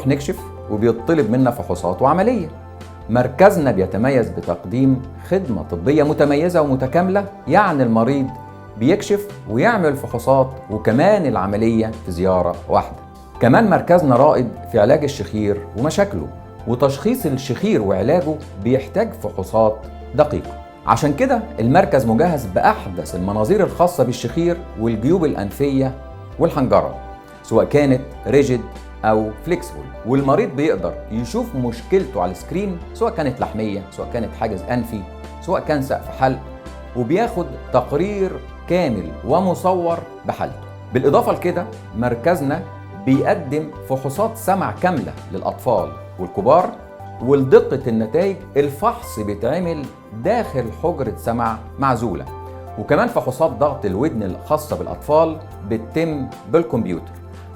بنروح نكشف وبيطلب منا فحوصات وعملية. مركزنا بيتميز بتقديم خدمة طبية متميزة ومتكاملة، يعني المريض بيكشف ويعمل فحوصات وكمان العملية في زيارة واحدة. كمان مركزنا رائد في علاج الشخير ومشاكله، وتشخيص الشخير وعلاجه بيحتاج فحوصات دقيقة. عشان كده المركز مجهز بأحدث المناظير الخاصة بالشخير والجيوب الأنفية والحنجرة، سواء كانت ريجيد أو فليكسبل، والمريض بيقدر يشوف مشكلته على السكرين، سواء كانت لحمية، سواء كانت حاجز أنفي، سواء كان سقف حلق، وبياخد تقرير كامل ومصور بحالته. بالإضافة لكده مركزنا بيقدم فحوصات سمع كاملة للأطفال والكبار، ولدقة النتائج الفحص بيتعمل داخل حجرة سمع معزولة، وكمان فحوصات ضغط الودن الخاصة بالأطفال بتتم بالكمبيوتر،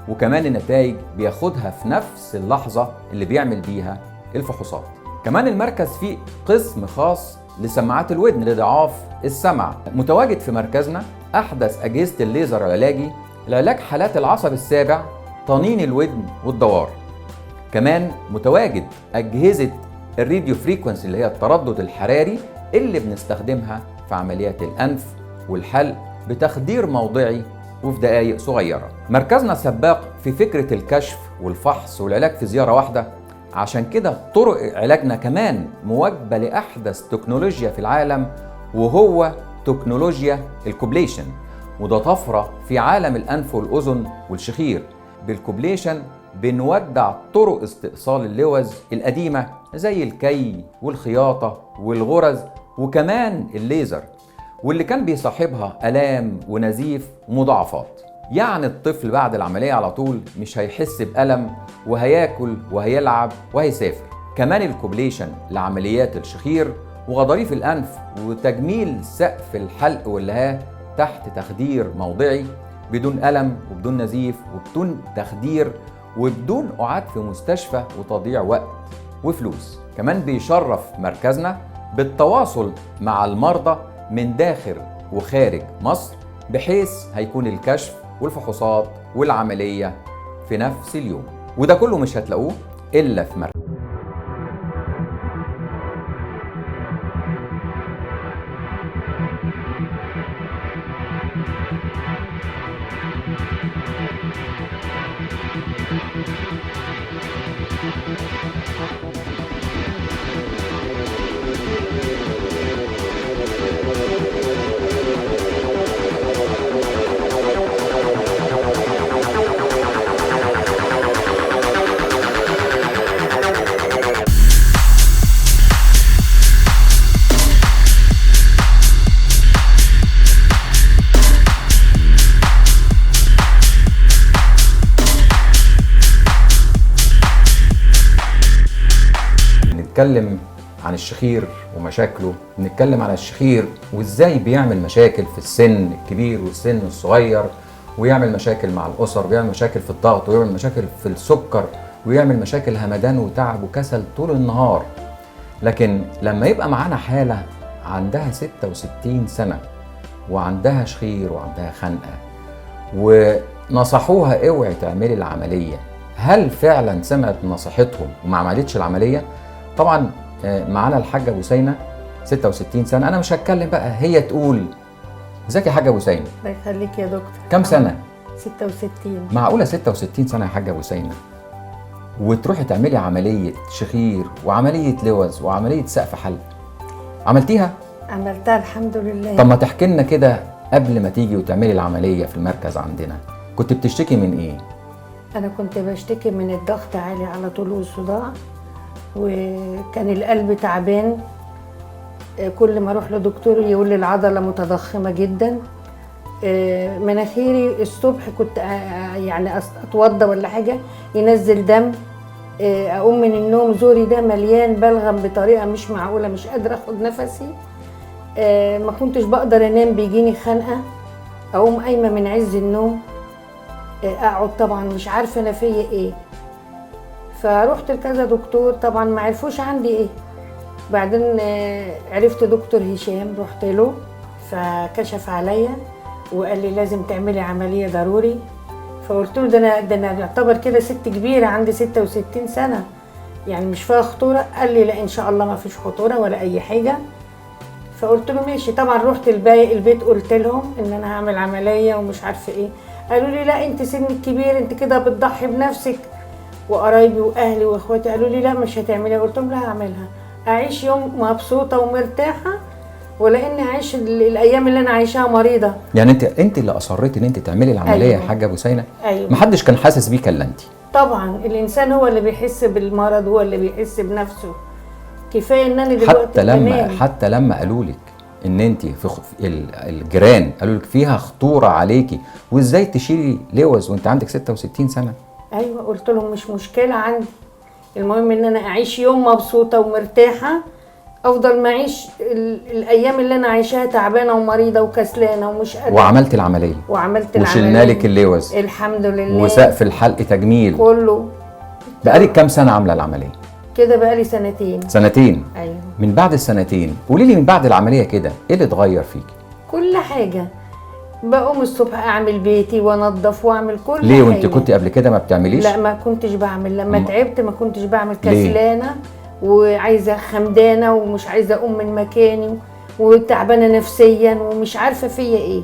وكمان النتائج بياخدها في نفس اللحظة اللي بيعمل بيها الفحوصات. كمان المركز فيه قسم خاص لسماعات الودن لضعاف السمع. متواجد في مركزنا أحدث أجهزة الليزر العلاجي لعلاج حالات العصب السابع، طنين الودن والدوار. كمان متواجد أجهزة الراديو فريكونسي اللي هي التردد الحراري اللي بنستخدمها في عمليات الأنف والحلق بتخدير موضعي وفي دقائق صغيرة. مركزنا سباق في فكرة الكشف والفحص والعلاج في زيارة واحدة، عشان كده طرق علاجنا كمان مواكبة لأحدث تكنولوجيا في العالم، وهو تكنولوجيا الكوبليشن، وده طفرة في عالم الأنف والأذن والشخير. بالكوبليشن بنودع طرق استئصال اللوز القديمة زي الكي والخياطة والغرز وكمان الليزر، واللي كان بيصاحبها آلام ونزيف ومضاعفات. يعني الطفل بعد العملية على طول مش هيحس بألم، وهياكل وهيلعب وهيسافر. كمان الكوبليشن لعمليات الشخير وغضاريف الأنف وتجميل سقف الحلق واللهاه تحت تخدير موضعي بدون ألم وبدون نزيف وبدون تخدير وبدون قعاد في مستشفى وتضييع وقت وفلوس. كمان بيشرف مركزنا بالتواصل مع المرضى من داخل وخارج مصر، بحيث هيكون الكشف والفحوصات والعملية في نفس اليوم، وده كله مش هتلاقوه إلا في مركز. نتكلم عن الشخير ومشاكله، نتكلم عن الشخير وازاي بيعمل مشاكل في السن الكبير والسن الصغير، ويعمل مشاكل مع الأسر، ويعمل مشاكل في الضغط، ويعمل مشاكل في السكر، ويعمل مشاكل همدان وتعب وكسل طول النهار. لكن لما يبقى معانا حالة عندها 66 سنة وعندها شخير وعندها خنقة ونصحوها اوعي تعملي العملية، هل فعلا سمعت نصيحتهم وما عملتش العملية؟ طبعا معانا الحاجة بوسينة 66 سنة، أنا مش هتكلم بقى، هي تقول. ازيك يا حاجة بوسينة؟ الله يخليك يا دكتور. كم سنة؟ 66. معقولة 66 سنة يا حاجة بوسينة وتروحي تعملي عملية شخير وعملية لوز وعملية سقف حلق؟ عملتيها؟ عملتها الحمد لله. طب ما تحكي لنا كده قبل ما تيجي وتعملي العملية في المركز عندنا، كنت بتشتكي من ايه؟ أنا كنت بشتكي من الضغط عالي على طول والصداع، وكان القلب تعبان. كل ما اروح لدكتور يقول لي العضله متضخمه جدا. مناخيري الصبح كنت يعني اتوضى ولا حاجه ينزل دم. اقوم من النوم زوري ده مليان بلغم بطريقه مش معقوله، مش قادره اخد نفسي. ما كنتش بقدر انام، بيجيني خنقه. اقوم قايمه من عز النوم، اقعد طبعا مش عارفه انا فيا ايه. فروحت لكذا دكتور، طبعا ما عرفوش عندي ايه. بعدين عرفت دكتور هشام، رحت له فكشف عليا وقال لي لازم تعملي عمليه ضروري. فقلت له ده انا يعتبر كده ست كبيره، عندي 66 سنه، يعني مش فيها خطوره. قال لي لا ان شاء الله ما فيش خطوره ولا اي حاجه. فقلت له ماشي. طبعا رحت البيت قلت لهم ان انا هعمل عمليه ومش عارفه ايه. قالوا لي لا انت سنك كبير، انت كده بتضحي بنفسك. وقرايبي واهلي واخواتي قالوا لي لا مش هتعمليها. قلت لهم لا هعملها، اعيش يوم مبسوطه ومرتاحه ولا اني اعيش الايام اللي انا عايشاها مريضه. يعني انت اللي اصريتي ان انت تعملي العمليه يا حاجه بوسينه؟ ايوه. محدش كان حاسس بيك الا انت؟ طبعا الانسان هو اللي بيحس بالمرض، هو اللي بيحس بنفسه. كفايه ان انا دلوقتي حتى لما قالوا لك ان انت الجيران قالوا لك فيها خطوره عليكي وازاي تشيلي لوز وانت عندك 66 سنه. ايوه قلت لهم مش مشكله عندي، المهم ان انا اعيش يوم مبسوطه ومرتاحه، افضل ما اعيش الايام اللي انا عايشاها تعبانه ومريضه وكسلانه ومش قادره. وعملت العمليه وشلنا لك اللوز الحمد لله، وسقف الحلق تجميل كله. بقالك كام سنه عامله العمليه؟ كده بقالي سنتين. سنتين؟ ايوه. من بعد السنتين قولي لي، من بعد العمليه كده ايه اللي اتغير فيكي؟ كل حاجه. بقوم الصبح اعمل بيتي وانضف واعمل كل حاجه. ليه وانت كنت قبل كده ما بتعمليش؟ لا ما كنتش بعمل، لما تعبت ما كنتش بعمل، كسلانه وعايزه خمدانه ومش عايزه اقوم من مكاني وتعبانه نفسيا ومش عارفه فيا ايه.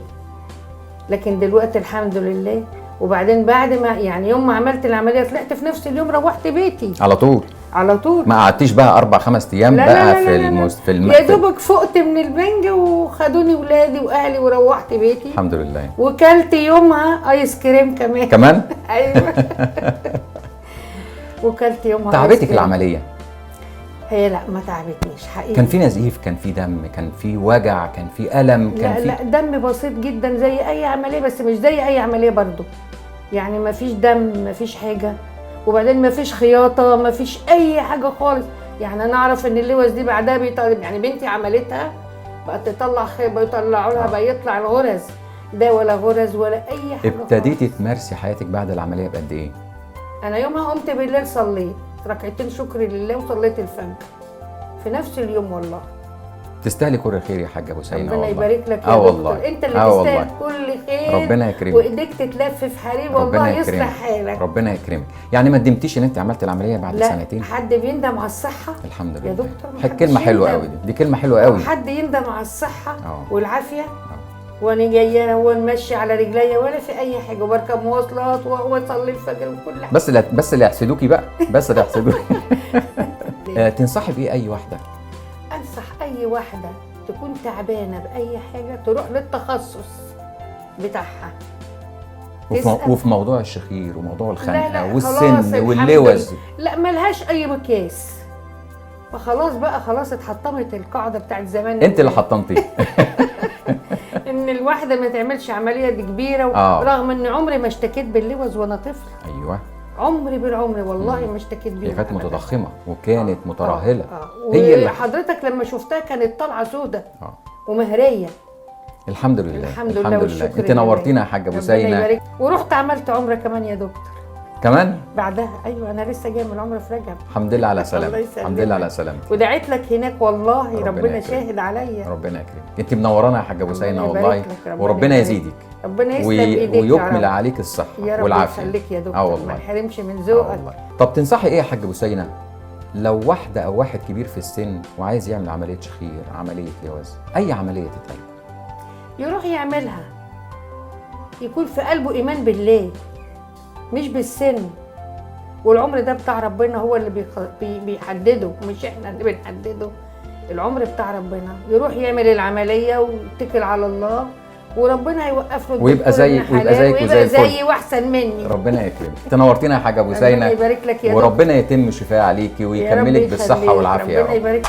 لكن دلوقتي الحمد لله. وبعدين بعد ما يعني يوم ما عملت العمليه طلعت في نفس اليوم روحت بيتي على طول. على طول، ما قعدتيش بقى 4-5 ايام لا بقى لا لا لا في يا دوبك فقت من البنج وخدوني ولادي واهلي وروحت بيتي الحمد لله. وكلت يومها ايس كريم كمان ايوه. وكلت يومها. تعبتك العمليه؟ هي لا ما تعبتنيش حقيقي. كان في نزيف، كان في دم، كان في وجع، كان في الم، كان في لا دم بسيط جدا زي اي عمليه، بس مش زي اي عمليه برضو. يعني ما فيش دم، ما فيش حاجه، وبعدين ما فيش خياطه، ما فيش اي حاجه خالص. يعني انا اعرف ان اللوز دي بعدها بيطلع، يعني بنتي عملتها بقت تطلع خير، بيطلعوا لها بقى يطلع الغرز ده، ولا غرز ولا اي حاجه. ابتديتي تمارسي حياتك بعد العمليه بقد ايه؟ انا يومها قمت بالليل صليت ركعتين شكر لله وصليت الفجر في نفس اليوم. والله تستاهلي كل خير يا حاجه بوسينه. ربنا يبارك لك يا والله. انت اللي تستاهل كل خير. ربنا يكرمك وايديك تتلف في حرير والله يصلح حالك. ربنا يكرمك. يعني ما ندمتيش ان انت عملت العمليه بعد سنتين؟ لا حد بيندم على الصحه؟ الحمد لله يا دكتور. كلمه حلوه قوي دي كلمه حلوه قوي. حد يندم على الصحه والعافيه؟ وانا جايه ونمشي على رجليا ولا في اي حاجه، وبركب مواصلات واصلي الفجر وكل حاجه. بس اللي يحسدوكي بقى، بس اللي يحسدوكي. تنصحي بايه اي واحده؟ انصح اي واحده تكون تعبانه باي حاجه تروح للتخصص بتاعها. وفي موضوع الشخير وموضوع الخنقه والسن واللوز لا ملهاش اي مقياس. فخلاص بقى، خلاص اتحطمت القاعده بتاعت زمان. انت اللي حطمتي. ان الواحده ما تعملش عمليه دي كبيره رغم ان عمري ما اشتكيت باللوز وانا طفل. ايوه عمري بالعمر والله ما اشتكيت بيها. هي كانت متضخمه وكانت مترهله. هي اللي حضرتك لما شفتها كانت طالعه سودة ومهريه. الحمد لله الحمد لله. انت نورتينا يا حاجه بوسينه. ورحت عملت عمره كمان يا دكتور. كمان بعدها؟ ايوه انا لسه جايه من عمره في رجب. الحمد لله على سلامتك. الحمد لله على سلامتك. ودعيت لك هناك والله. ربنا شاهد عليا. ربنا يكرمك. انت منورانا يا حاجه بوسينه والله. وربنا يزيدك. ربنا يسلم ايديك ويكمل عليك الصحه والعافيه. يا رب يخليك يا دكتور. والله ما نحرمش من ذوقك. طب تنصحي ايه يا حاجه بوسينه لو واحده او واحد كبير في السن وعايز يعمل عمليه شخير، عمليه لوز، اي عمليه تتعمل؟ يروح يعملها، يكون في قلبه ايمان بالله مش بالسن. والعمر ده بتاع ربنا، هو اللي بيحدده، مش احنا اللي بنحدده. العمر بتاع ربنا. يروح يعمل العمليه ويتكل على الله وربنا هيوقف له ويبقى زيك ويبقى زيي واحسن مني. ربنا يكرمك. تنورتينا يا حاجه بوسينه. ربنا يبارك لك يا وربنا يتم الشفاء عليكي ويكملك بالصحه والعافيه. ربنا يبارك.